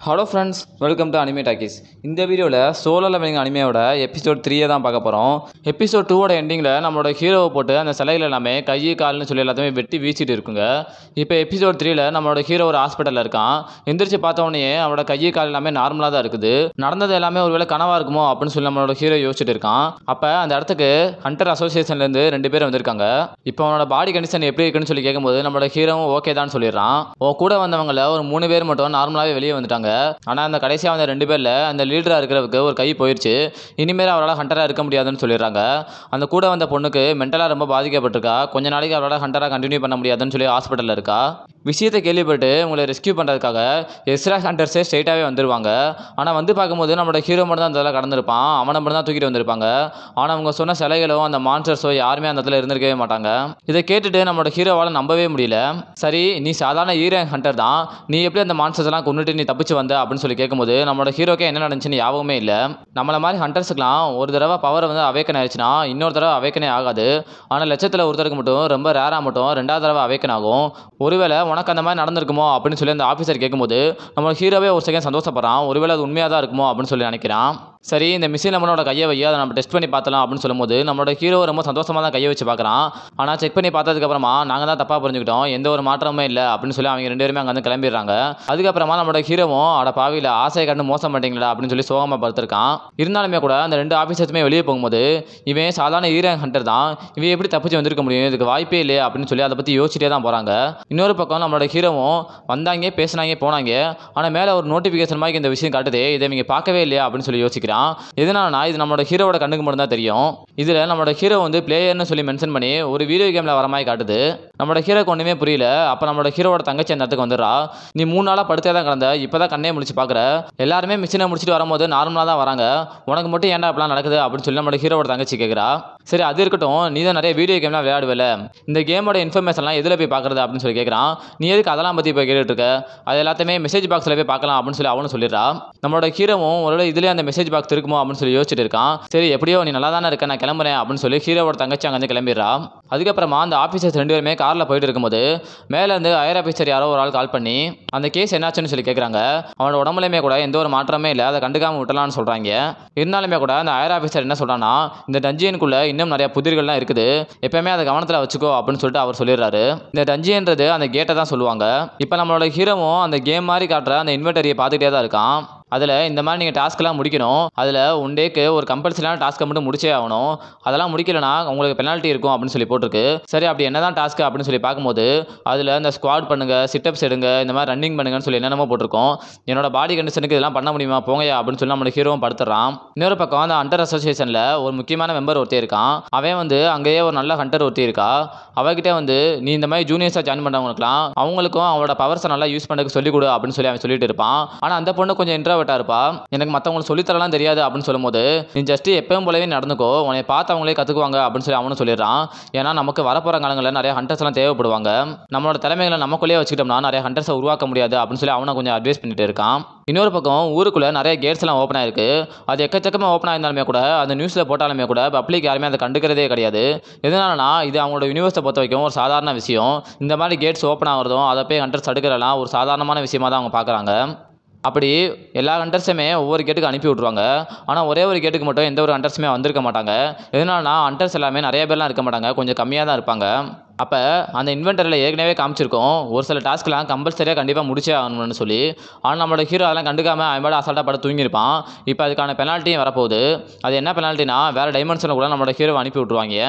Hello friends, welcome to anime talkies. இந்த வீடியோவில் solo levelling அனிமையோட episode 3 தான் பார்க்க போகிறோம். எபிசோட் 2ஓட எண்டிங்கில் நம்மளோட ஹீரோவை போட்டு அந்த சிலைகள் எல்லாமே கை கால்னு சொல்லி எல்லாத்தையுமே வெட்டி வீசிட்டு இருக்குங்க. இப்போ எபிசோட் 3ல் நம்மளோட ஹீரோ ஒரு ஹாஸ்பிட்டலில் இருக்கான். எந்திரிச்சு பார்த்த உடனே அவனோட கை கால் எல்லாமே நார்மலாக தான் இருக்குது. நடந்தது எல்லாமே ஒருவேளை கனவாக இருக்குமோ அப்படின்னு சொல்லி நம்மளோட ஹீரோ யோசிச்சுட்டு இருக்கான். அப்போ அந்த இடத்துக்கு ஹண்டர் அசோசியேஷன்லேருந்து 2 பேர் வந்திருக்காங்க. இப்போ அவனோட பாடி கண்டிஷன் எப்படி இருக்குன்னு சொல்லி கேட்கும்போது நம்மளோட ஹீரோவும் ஓகே தான் சொல்லிடுறான். கூட வந்தவங்கள ஒரு 3 பேர் மட்டும் நார்மலாகவே வெளியே வந்துட்டாங்க. ஆனால் அந்த கடைசியாக வந்த 2 பேரில் அந்த லீடராக இருக்கிறவருக்கு ஒரு கை போயிடுச்சு. இனிமேல் அவரால் ஹண்டராக இருக்க முடியாதுன்னு சொல்லிடுறாங்க. அந்த கூட வந்த பொண்ணுக்கு மென்டலாக ரொம்ப பாதிக்கப்பட்டிருக்கா. கொஞ்ச நாளைக்கு அவரால் ஹண்டராக கண்டினியூ பண்ண முடியாதுன்னு சொல்லி ஹாஸ்பிட்டலில் இருக்கா. விஷயத்தை கேள்விப்பட்டு உங்களை ரெஸ்கியூ பண்ணுறதுக்காக எக்ஸ்ட்ரா ஹண்டர்ஸே ஸ்ட்ரைட்டாகவே வந்துடுவாங்க. ஆனால் வந்து பார்க்கும்போது நம்மளோட ஹீரோ மட்டும் தான் அதெல்லாம் கடந்திருப்பான். அவனை மட்டும் தான் தூக்கிட்டு வந்திருப்பாங்க. ஆனால் அவங்க சொன்ன சிலைகளோ அந்த மான்ஸ்டர்ஸோ யாருமே அந்த இடத்துல இருந்திருக்கவே மாட்டாங்க. இதை கேட்டுட்டு நம்மளோட ஹீரோவால் நம்பவே முடியல. சரி, நீ சாதாரண ஈரன் ஹண்டர் தான், நீ எப்படி அந்த மான்ஸ்டர்ஸ் எல்லாம் கொண்டுட்டு நீ தப்பிச்சு வந்த அப்படின்னு சொல்லி கேட்கும்போது நம்மளோட ஹீரோக்கே என்ன நடந்துச்சுன்னு ஞாபகமே இல்லை. நம்மள மாதிரி ஹண்டர்ஸுக்குலாம் ஒரு தடவை பவர் வந்து அவேக்கன் ஆயிடுச்சுன்னா இன்னொரு தடவை அவேக்கனே ஆகாது. ஆனால் லட்சத்தில் ஒருத்தருக்கு மட்டும் ரொம்ப ரேராக மட்டும் 2வது தடவை அவேக்கன் ஆகும். ஒருவேளை உனக்கு அந்த மாதிரி நடந்திருக்குமோ அப்படின்னு சொல்லி அந்த ஆஃபீஸர் கேட்கும்போது நம்ம ஹீரோவே ஒரு செகண்ட் சந்தோஷப்படுறான். ஒருவேளை அது உண்மையாக தான் இருக்குமோ அப்படின்னு சொல்லி நினைக்கிறான். சரி, இந்த மிஷின் நம்மளோட கையை வையா அதை நம்ம டெஸ்ட் பண்ணி பார்த்தலாம் அப்படின்னு சொல்லும்போது நம்மளோட ஹீரோ ரொம்ப சந்தோஷமாக தான் கையை வச்சு பார்க்குறான். ஆனால் செக் பண்ணி பார்த்ததுக்கப்புறமா நாங்கள் தான் தப்பாக புரிஞ்சுக்கிட்டோம், எந்த ஒரு மாற்றமே இல்லை அப்படின்னு சொல்லி அவங்க 2 பேருமே அங்கே வந்து கிளம்பிடுறாங்க. அதுக்கப்புறமா நம்மளோட ஹீரோவும் அட பாவியில் ஆசையை கண்டு மோசம் பண்ணிட்டீங்களா அப்படின்னு சொல்லி சோகமாக படுத்திருக்கான். இருந்தாலுமே கூட அந்த 2 ஆஃபீஸர்ஸுமே வெளியே போகும்போது இவன் சாதாரண ஈரன் ஹண்டர் தான், இவன் எப்படி தப்பிச்சு வந்திருக்க முடியும், இதுக்கு வாய்ப்பே இல்லை அப்படின்னு சொல்லி அதை பற்றி யோசிச்சுட்டே தான் போகிறாங்க. இன்னொரு பக்கம் நம்மளோட ஹீரோவும் வந்தாங்க, பேசினாங்க, போனாங்க. ஆனால் மேலே ஒரு நோட்டிஃபிகேஷன் மாதிரி இந்த விஷயம் காட்டுது, இதை இவங்க பார்க்கவே இல்லையா அப்படின்னு சொல்லி யோசிக்கிறான். எதனாலனா இது நம்மளோட ஹீரோவோட கண்ணுக்கு மட்டும் தான் தெரியும். இதில் நம்மளோட ஹீரோ வந்து பிளேயர்னு சொல்லி மென்ஷன் பண்ணி ஒரு வீடியோ கேமில் வர மாதிரி காட்டுது. நம்மளோட ஹீரோக்கு ஒன்றுமே புரியல. அப்போ நம்மளோட ஹீரோவோட தங்கச்சி அந்த இடத்துக்கு வந்துடுறா. நீ 3 நாளாக படுத்தே தான் கிடந்த, இப்போ தான் கண்ணே முடிச்சு பார்க்குற, எல்லாருமே மிஷினை முடிச்சுட்டு வரும்போது நார்மலாக தான் வராங்க, உனக்கு மட்டும் ஏன்டா இப்படிலாம் நடக்குது அப்படின்னு சொல்லி நம்மளோட ஹீரோவோட தங்கச்சி கேட்குறா. சரி, அது இருக்கட்டும், நீ தான் நிறைய வீடியோ கேம்லாம் விளையாடுவல, இந்த கேமோட இன்ஃபர்மேஷன்லாம் எதில் போய் பார்க்குறது அப்படின்னு சொல்லி கேட்குறான். நீ எதுக்கு அதெல்லாம் பற்றி இப்போ கேட்டுட்டு இருக்க, அது எல்லாத்தையுமே மெசேஜ் பாக்ஸில் போய் பார்க்கலாம் அப்படின்னு சொல்லி அவனும் சொல்லிடுறா. நம்மளோட ஹீரோவும் ஒருவேளை இதுலேயே அந்த மெசேஜ் பாக்ஸ் இருக்குமோ அப்படின்னு சொல்லி யோசிச்சுட்டு இருக்கான். சரி, எப்படியோ நீ நல்லா தானே இருக்க, நான் கிளம்புறேன் அப்படின்னு சொல்லி ஹீரோவோட தங்கச்சி அங்கே கிளம்பிடுறா. அதுக்கப்புறமா அந்த ஆஃபீஸர்ஸ் 2 பேருமே காரில் போயிட்டு இருக்கும்போது மேலேருந்து ஹையர் ஆஃபீஸர் யாரோ ஒரு ஆள் கால் பண்ணி அந்த கேஸ் என்னாச்சுன்னு சொல்லி கேட்குறாங்க. அவனோட உடம்புலையுமே கூட எந்த ஒரு மாற்றமே இல்லை, அதை கண்டுக்காமல் விட்டலான்னு சொல்கிறாங்க. இருந்தாலுமே கூட அந்த ஹையர் ஆஃபீஸர் என்ன சொல்கிறான்னா, இந்த டஞ்சியனுக்குள்ளே இன்னும் நிறைய புதிர்கள்லாம் இருக்குது, எப்பயுமே அதை கவனத்தில் வச்சுக்கோ அப்படின்னு சொல்லிட்டு அவர் சொல்லிடுறாரு. இந்த டஞ்சியன்றது அந்த கேட்டை தான் சொல்லுவாங்க. இப்போ நம்மளோட ஹீரோவும் அந்த கேம் மாதிரி காட்டுற அந்த இன்வெர்டரியை பார்த்துக்கிட்டே தான் இருக்கான். அதில் இந்த மாதிரி நீங்கள் டாஸ்க்கெலாம் முடிக்கணும், அதில் ஒன் டேக்கு ஒரு கம்பல்சரியான டாஸ்க்கை மட்டும் முடிச்சே ஆகணும், அதெல்லாம் முடிக்கலைன்னா உங்களுக்கு பெனால்ட்டி இருக்கும் அப்படின்னு சொல்லி போட்டிருக்கு. சரி, அப்படி என்ன தான் டாஸ்க்கு அப்படின்னு சொல்லி பார்க்கும்போது அதில் இந்த ஸ்குவாட் பண்ணுங்கள், சிட்டப்ஸ் எடுங்க, இந்த மாதிரி ரன்னிங் பண்ணுங்கன்னு சொல்லி என்னென்னமோ போட்டிருக்கோம். என்னோட பாடி கண்டிஷனுக்கு இதெல்லாம் பண்ண முடியுமா போங்கயா அப்படின்னு சொல்லி நம்மளோட ஹீரோவும் படுத்துறான். இன்னொரு பக்கம் அந்த ஹண்டர் அசோசியேஷனில் ஒரு முக்கியமான மெம்பர் ஒருத்தர் இருக்கான். அவன் வந்து அங்கேயே ஒரு நல்ல ஹண்டர் ஒருத்தி இருக்கா. அவகிட்ட வந்து நீ இந்த மாதிரி ஜூனியர்ஸாக ஜாயின் பண்ணுறவங்களுக்குலாம் அவங்களுக்கும் அவனோட பவர்ஸை நல்லா யூஸ் பண்ணுறதுக்கு சொல்லிக் கொடு அப்படின்னு சொல்லி அவன் சொல்லிட்டு இருப்பான். ஆனால் அந்த பொண்ணு கொஞ்சம் இன்ட்ரோவர்ட்டா இருப்பா. எனக்கு மற்றவங்களுக்கு சொல்லித்தரலாம் தெரியாது அப்படின்னு சொல்லும்போது நீ ஜஸ்ட் எப்பவும் போலவே நடந்துக்கோ, உன்னை பார்த்து அவங்களே கற்றுக்குவாங்க அப்படின்னு சொல்லி அவனும் சொல்லிடுறான். ஏன்னா நமக்கு வரப்போகிற காலங்களில் நிறைய ஹண்டர்ஸ் எல்லாம் தேவைப்படுவாங்க, நம்மளோட தலைமைகளை நமக்குள்ளேயே வச்சுக்கிட்டோம்னா நிறைய ஹண்டர்ஸை உருவாக்க முடியாது அப்படின்னு சொல்லி அவனை கொஞ்சம் அட்வைஸ் பண்ணிட்டு இருக்கான். இன்னொரு பக்கம் ஊருக்குள்ளே நிறைய கேட்ஸ் எல்லாம் ஓப்பன் ஆயிருக்கு. அது எக்கச்சக்கமாக ஓப்பன் ஆயிருந்தாலுமே கூட அந்த நியூஸில் போட்டாலுமே கூட பப்ளிக் யாருமே அதை கண்டுக்கிறதே கிடையாது. எதனாலனா இது அவங்களோட யூனிவர்ஸை பொறுத்த வரைக்கும் ஒரு சாதாரண விஷயம். இந்த மாதிரி கேட்ஸ் ஓப்பன் ஆகிறதும் அதை போய் ஹண்டர்ஸ் தடுக்கிறலாம் ஒரு சாதாரணமான விஷயமா தான் அவங்க பார்க்குறாங்க. அப்படி எல்லா ஹண்டர்ஸுமே ஒவ்வொரு கேட்டுக்கு அனுப்பி விட்ருவாங்க. ஆனால் ஒரே ஒரு கேட்டுக்கு மட்டும் எந்த ஒரு ஹண்டர்ஸுமே வந்திருக்க மாட்டாங்க. எதனாலனா ஹண்டர்ஸ் எல்லாமே நிறைய பேர்லாம் இருக்க மாட்டாங்க, கொஞ்சம் கம்மியாக தான் இருப்பாங்க. அப்போ அந்த இன்வென்டரியில் ஏற்கனவே காமிச்சிருக்கோம் ஒரு சில டாஸ்க்லாம் கம்பல்சரியாக கண்டிப்பாக முடிச்சே ஆகணும்னு சொல்லி. ஆனால் நம்மளோட ஹீரோ அதெல்லாம் கண்டுக்காமல் அவனோட அசால்ட்டாக படம் தூங்கியிருப்பான். இப்போ அதுக்கான பெனால்ட்டியும் வரப்போகுது. அது என்ன பெனால்ட்டினா வேறு டைமென்ஷனில் கூட நம்மளோட ஹீரோவை அனுப்பி விட்ருவாங்க.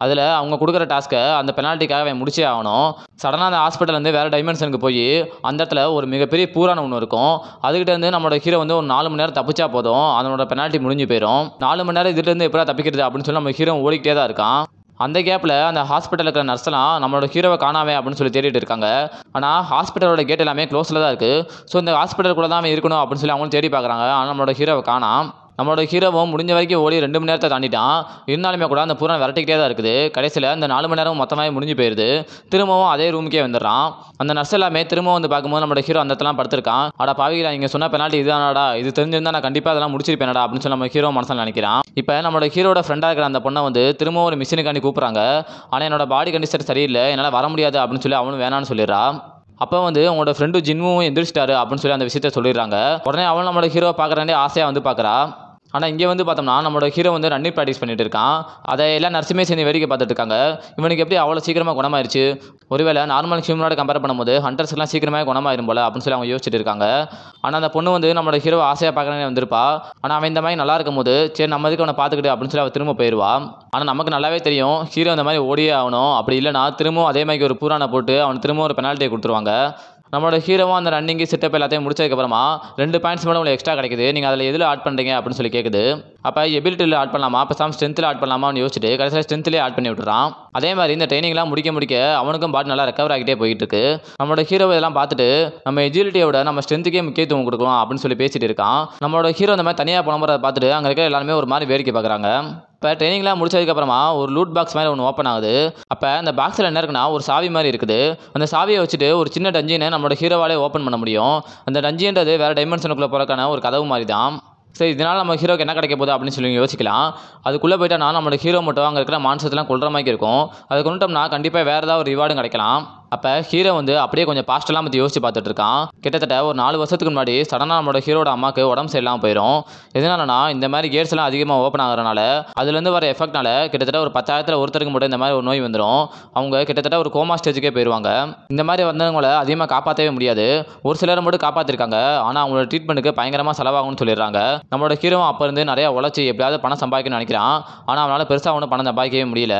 அதில் அவங்க கொடுக்குற டாஸ்க்கை அந்த பெனால்ட்டிக்காக அவன் முடிச்சே ஆகணும். சடனாக அந்த ஹாஸ்பிட்டல்லேருந்து வேறு டைமென்ஷனுக்கு போய் அந்த இடத்துல ஒரு மிகப்பெரிய பூரான ஒன்று இருக்கும். அதுக்கிட்டேருந்து நம்மளோட ஹீரோ வந்து ஒரு 4 மணி நேரம் தப்பிச்சா போதும், அதனோட பெனால்ட்டி முடிஞ்சு போயிடும். 4 மணி நேரம் இதுலேருந்து எப்படா தப்பிக்கிறது அப்படின்னு சொல்லி நம்ம ஹீரோ ஓடிக்கிட்டே தான் இருக்கான். அந்த கேப்பில் அந்த ஹாஸ்பிட்டலில் இருக்கிற நர்ஸ்லாம் நம்மளோட ஹீரோவை காணாமே அப்படின்னு சொல்லி தேடிட்டு இருக்காங்க. ஆனால் ஹாஸ்பிட்டலோட கேட் எல்லாமே க்ளோஸில் தான் இருக்குது. ஸோ இந்த ஹாஸ்பிட்டலுக்குள்ளே தான் அவன் இருக்கணும் அப்படின்னு சொல்லி அவங்களும் தேடி பார்க்குறாங்க. ஆனால் நம்மளோட ஹீரோவை காணாம். நம்மளோட ஹீரோவும் முடிஞ்ச வரைக்கும் ஓடி 2 மணி நேரத்தை தாண்டிட்டான். இருந்தாலுமே கூட அந்த பூரா விரட்டிக்கிட்டே தான் இருக்குது. கடைசியில் இந்த 4 மணி நேரம் மொத்தமாக முடிஞ்சு போயிடுது. திரும்பவும் அதே ரூமுக்கே வந்துடுறான். அந்த நர்ஸ் எல்லாமே திரும்பவும் வந்து பார்க்கும்போது நம்மளோட ஹீரோ அந்த இடத்துலாம் படுத்திருக்கான். அட பாவிகளா, இங்கே சொன்ன பெனால்ட்டி இதுதானடா, இது தெரிஞ்சிருந்தா நான் கண்டிப்பாக அதெல்லாம் முடிச்சிருப்பேனடா அப்படின்னு சொல்லி நம்ம ஹீரோ மனசில் நினைக்கிறான். இப்போ நம்மளோட ஹீரோட ஃப்ரெண்டாக இருக்கிற அந்த பொண்ணை வந்து திரும்பவும் ஒரு மிஷினுக்காண்டி கூப்பிட்றாங்க. ஆனால் என்னோட பாடி கண்டிஷன் சரியில்லை, என்னால் வர முடியாது அப்படின்னு சொல்லி அவனும் வேணான்னு சொல்லிடுறா. அப்போ வந்து உங்களோட ஃப்ரெண்டு ஜின்மும் எந்திரிச்சிட்டாரு அப்படின்னு சொல்லி அந்த விஷயத்த சொல்லிடுறாங்க. உடனே அவன் நம்மளோட ஹீரோவை பார்க்குறானே ஆசையாக வந்து பார்க்குறா. ஆனால் இங்கே வந்து பார்த்தோம்னா நம்மளோட ஹீரோ வந்து ரன்னிங் ப்ராக்டிஸ் பண்ணிட்டு இருக்கான். அதை எல்லா நர்ஸுமே சேர்ந்து வேடிக்கை பார்த்துட்டு இருக்காங்க. இவனுக்கு எப்படி அவ்வளோ சீக்கிரமாக குணமாயிருச்சு, ஒருவேளை நார்மல் ஹியூமனோட கம்பேர் பண்ணும்போது ஹண்டர்ஸ்லாம் சீக்கிரமாக குணமாயிரும் போல அப்படின்னு சொல்லி அவங்க யோசிச்சுட்டு இருக்காங்க. ஆனால் அந்த பொண்ணு வந்து நம்மளோட ஹீரோ ஆசையாக பார்க்குறேன்னு வந்திருப்பா. ஆனால் அவன் இந்த மாதிரி நல்லா இருக்கும் போது சரி நம்ம இதுக்கு அவனை பார்த்துக்கிட்டு அப்படின்னு சொல்லி அவள் திரும்ப போயிடுவா. ஆனால் நமக்கு நல்லாவே தெரியும் ஹீரோ இந்த மாதிரி ஓடியே ஆகணும், அப்படி இல்லைனா திரும்பவும் அதே மாதிரி ஒரு பூரானை போட்டு அவனுக்கு திரும்ப ஒரு பெனால்ட்டியை கொடுத்துருவாங்க. நம்மளோட ஹீரோவும் அந்த ரன்னிங்கு செட்டப் எல்லாத்தையும் முடிச்சதுக்கப்புறமா 2 பாயிண்ட்ஸ் மேலே உங்களுக்கு எக்ஸ்ட்ரா கிடைக்குது, நீங்கள் அதில் எதில் ஆட் பண்ணுறீங்க அப்படின்னு சொல்லி கேட்குது. அப்போ எபிலிட்டியில் ஆட் பண்ணலாமா பேசாமல் ஸ்ட்ரென்த்தில் ஆட் பண்ணலாமான்னு யோசிச்சுட்டு கடைசியில் ஸ்ட்ரென்த்லேயே ஆட் பண்ணி விட்டுறான். அதே மாதிரி இந்த ட்ரைனிங்லாம் முடிக்க அவனுக்கும் பாடி நல்லா ரெக்கவர் ஆகிட்டே போயிட்டு இருக்கு. நம்மளோட ஹீரோ இதெல்லாம் பார்த்துட்டு நம்ம எஜிலிட்டியோட நம்ம ஸ்ட்ரென்த்துக்கே முக்கியத்துவம் கொடுக்கலாம் அப்படின்னு சொல்லி பேசிட்டு இருக்கான். நம்மளோட ஹீரோ இந்த மாதிரி தனியாக புலம்புறதை பார்த்துட்டு அங்கே இருக்க எல்லாருமே ஒரு மாதிரி வேடிக்கை பார்க்குறாங்க. இப்போ ட்ரைனிங்லாம் முடிச்சதுக்கப்புறமா ஒரு லூட் பாக்ஸ் மாதிரி ஒன்று ஓப்பன் ஆகுது. அப்போ அந்த பாக்ஸில் என்ன இருக்குன்னா ஒரு சாவி மாதிரி இருக்குது. அந்த சாவியை வச்சுட்டு ஒரு சின்ன டஞ்சினை நம்மளோட ஹீரோவாலே ஓப்பன் பண்ண முடியும். அந்த டஞ்சின்றது வேறு டைமென்ஷனுக்குள்ளே போகிறக்கான ஒரு கதவு மாதிரி தான். சரி, இதனால் நம்ம ஹீரோக்கு என்ன கிடைக்க போகுது அப்படின்னு சொல்லி யோசிக்கலாம். அதுக்குள்ளே போயிட்டோம்னா நம்மளோட ஹீரோ மட்டும் அங்கே இருக்கிற மான்ஸ்டர்ஸ்லாம் கொல்ற மாதிரி இருக்கும். அதை கொண்டுட்டோம்னா கண்டிப்பாக வேறு ஏதாவது ஒரு ரிவார்டும் கிடைக்கலாம். அப்போ ஹீரோ வந்து அப்படியே கொஞ்சம் பாஸ்டெல்லாம் பற்றி யோசிச்சு பார்த்துட்டு இருக்கான். கிட்டத்தட்ட ஒரு 4 வருஷத்துக்கு முன்னாடி சடனாக நம்மளோட ஹீரோட அம்மாவுக்கு உடம்பு சரியில்லாமல் போயிடும். எதனாலனா இந்த மாதிரி கேட்ஸ் எல்லாம் அதிகமாக ஓப்பன் ஆகிறனால அதுலேருந்து வர எஃபெக்ட்னால கிட்டத்தட்ட ஒரு 10,000 ஒருத்தருக்கு மட்டும் இந்த மாதிரி ஒரு நோய் வந்துடும். அவங்க கிட்டத்தட்ட ஒரு கோமா ஸ்டேஜுக்கே போயிடுவாங்க. இந்த மாதிரி வந்தவங்களை அதிகமாக காப்பாற்றவே முடியாது. ஒரு சிலரை மட்டும் காப்பாற்றிருக்காங்க. ஆனால் அவங்களோட ட்ரீட்மெண்ட்டுக்கு பயங்கரமாக செலவாகும்னு சொல்லிடுறாங்க. நம்மளோட ஹீரோ அப்போ இருந்து நிறைய உழைச்சி எப்படியாவது பணம் சம்பாதிக்கணும்னு நினைக்கிறான். ஆனால் அவனால் பெருசாக ஒன்றும் பணம் சம்பாதிக்கவே முடியல.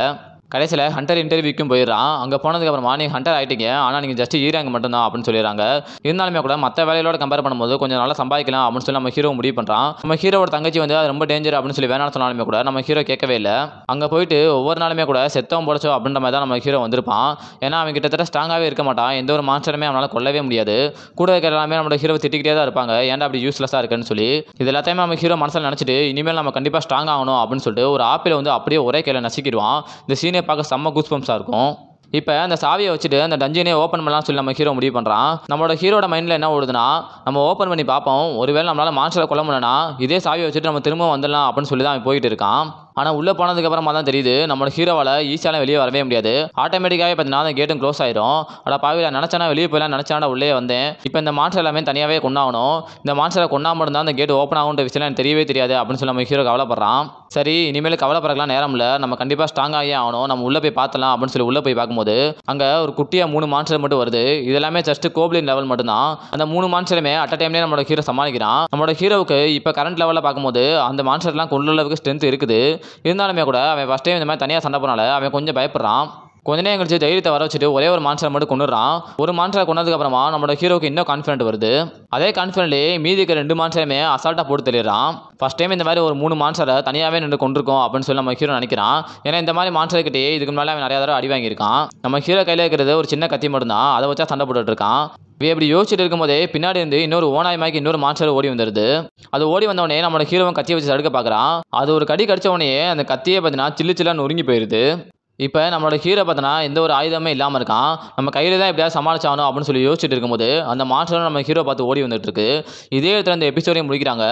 கடைசியில் ஹண்டர் இன்டர்வியூக்கும் போயிடுறான். அங்கே போனதுக்கப்புறமா நீங்கள் ஹண்டர் ஆகிட்டீங்க, ஆனால் நீங்கள் ஜஸ்ட் ஈராங்க மட்டும்தான் அப்படின்னு சொல்லிடுறாங்க. இருந்தாலுமே கூட மற்ற வேலையோட கம்பேர் பண்ணும்போது கொஞ்சம் நல்லா சம்பாதிக்கலாம் அப்படின்னு சொல்லி நம்ம ஹீரோ முடிவு பண்ணுறான். நம்ம ஹீரோட தங்கச்சி வந்து அது ரொம்ப டேஞ்சர் அப்படின்னு சொல்லி வேணாம்னு சொன்னாலுமே கூட நம்ம ஹீரோ கேட்கவே இல்லை. அங்கே போயிட்டு ஒவ்வொரு நாளுமே கூட செத்தவன் போடச்சோ அப்படின்ற மாதிரி தான் நம்ம ஹீரோ வந்திருப்பான். ஏன்னா அவன் கிட்டத்தட்ட ஸ்ட்ராங்காகவே இருக்க மாட்டான். எந்த ஒரு மான்ஸ்டருமே அவனால் கொல்லவே முடியாது. கூட இருக்கிற எல்லாமே நம்ம ஹீரோ திட்டிக்கிட்டே தான் இருப்பாங்க, ஏன்டா அப்படி யூஸ்லெஸ்ஸாக இருக்குன்னு சொல்லி. இது எல்லாத்தையுமே நம்ம ஹீரோ மனசில் நினச்சிட்டு இனிமேல் நம்ம கண்டிப்பாக ஸ்ட்ராங் ஆகணும் அப்படின்னு சொல்லிட்டு ஒரு ஆப்பில் வந்து அப்படியே ஒரே கையில் நசிக்கிடுவான். இந்த சீனை பார்க்க செம்ம கூஸ்பம்ஸாக இருக்கும். இப்போ அந்த சாவியை வச்சுட்டு அந்த டஞ்சினே ஓப்பன் பண்ணலாம்னு சொல்லி நம்ம ஹீரோ முடிவு பண்ணுறான். நம்மளோட ஹீரோட மைண்டில் என்ன ஓடுதுன்னா நம்ம ஓப்பன் பண்ணி பார்ப்போம், ஒருவேளை நம்மளால் மான்ஸ்டரை கொல்ல முடியலனா இதே சாவியை வச்சுட்டு நம்ம திரும்ப வந்துடலாம் அப்படின்னு சொல்லி தான் அவன் போயிட்டு இருக்கான். ஆனால் உள்ளே போனதுக்கப்புறமா தான் தெரியுது நம்மளோட ஹீரோவால் ஈஸியாலாம் வெளியே வரவே முடியாது. ஆட்டோமேட்டிக்காகவே பார்த்தீங்கன்னா அந்த கேட்டும் க்ளோஸ் ஆயிரும். அட பாவில நினச்சானா வெளியே போயிடலாம், நினச்சானா உள்ளே வந்தேன். இப்போ இந்த மான்ஸ்டர் எல்லாமே தனியாகவே கொண்டாகணும். இந்த மான்ஸ்டரை கொண்டாம இருந்தால் அந்த கேட் ஓப்பன் ஆகுன்ற விஷயம் எனக்கு தெரியவே தெரியாது அப்படின்னு சொல்லி நம்ம ஹீரோ கவலைப்படுறான். சரி, இனிமேல் கவலைப்படுறதுலாம் நேரம் இல்லை, நம்ம கண்டிப்பாக ஸ்ட்ராங் ஆகியே ஆகணும், நம்ம உள்ளே போய் பார்த்தலாம் அப்படின்னு சொல்லி உள்ளே போய் பார்க்கும்போது அங்கே ஒரு குட்டியாக 3 மான்ஸ்டர் மட்டும் வருது. இதெல்லாமே ஜஸ்ட் கோப்ளின் லெவல் மட்டும்தான். அந்த 3 மான்ஸ்டருமே அட் அ டைம்லேயே நம்மளோட ஹீரோ சமாளிக்கிறான். நம்மளோட ஹீரோவுக்கு இப்போ கரண்ட் லெவலில் பார்க்கும்போது அந்த மான்ஸ்டர்லாம் கொள்ள அளவுக்கு ஸ்ட்ரென்த் இருக்குது. இருந்தாலுமே கூட அவன் ஃபஸ்ட் டைம் இந்த மாதிரி தனியாக சண்டை போனால அவன் கொஞ்சம் பயப்படுறான். கொஞ்ச நேரம் கழிச்சு தைரியத்தை வர வச்சுட்டு ஒரே ஒரு மான்ஸ்டரை மட்டும் கொண்டுறான். ஒரு மான்ஸ்டரை கொண்டதுக்கப்புறமா நம்மளோட ஹீரோக்கு இன்னும் கான்ஃபிடென்ட் வருது. அதே கான்ஃபிடென்ட்லேயே மீதி இருக்கிற 2 மான்ஸ்டருமே அசால்ட்டாக போட்டு தெளிறான். ஃபஸ்ட் டைம் இந்த மாதிரி ஒரு 3 மான்ஸ்டரை தனியாகவே நின்று கொண்டிருக்கோம் அப்படின்னு சொல்லி நம்ம ஹீரோ நினைக்கிறான். ஏன்னா இந்த மாதிரி மான்ஸ்டர்கிட்டே இதுக்கு முன்னாடி அவன் நிறையா தடவை அடி வாங்கியிருக்கான். நம்ம ஹீரோ கையில் இருக்கிறது ஒரு சின்ன கத்தி மட்டும்தான், அதை வச்சா சண்டை போட்டுட்டு இருக்கான். இப்படி யோசிச்சுட்டு இருக்கும்போதே பின்னாடி இருந்து இன்னொரு ஓனாய் மாய்க்கு இன்னொரு மான்ஸ்டர் ஓடி வந்துடுது. அது ஓடி வந்தவொடனே நம்மளோட ஹீரோவும் கத்தியை வச்சு தடுக்க பார்க்குறான். அது ஒரு கடி கடிச்ச உடனே அந்த கத்தியே பார்த்தீங்கன்னா சில்லுன்னு நொறுங்கி போயிடுது. இப்போ நம்மளோட ஹீரோ பார்த்தோன்னா எந்த ஒரு ஆயுதமே இல்லாமல் இருக்கான். நம்ம கையில் தான் எப்படியாவது சமாளிச்சாகணும் அப்படின்னு சொல்லி யோசிச்சுட்டு இருக்கும்போது அந்த மான்ஸ்டரும் நம்ம ஹீரோ பார்த்து ஓடி வந்துட்டு இருக்கு. இதே இடத்துல இந்த எபிசோடையும் முடிக்கிறாங்க.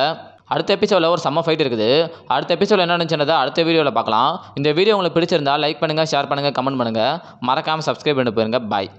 அடுத்த எபிசோடில் ஒரு செம்ம ஃபைட் இருக்குது. அடுத்த எபிசோடில் என்ன நினச்சுன்றதை அடுத்த வீடியோவில் பார்க்கலாம். இந்த வீடியோ உங்களுக்கு பிடிச்சிருந்தா லைக் பண்ணுங்கள், ஷேர் பண்ணுங்கள், கமெண்ட் பண்ணுங்கள். மறக்காமல் சப்ஸ்கிரைப் பண்ணிட்டு போயிருங்க. பாய்.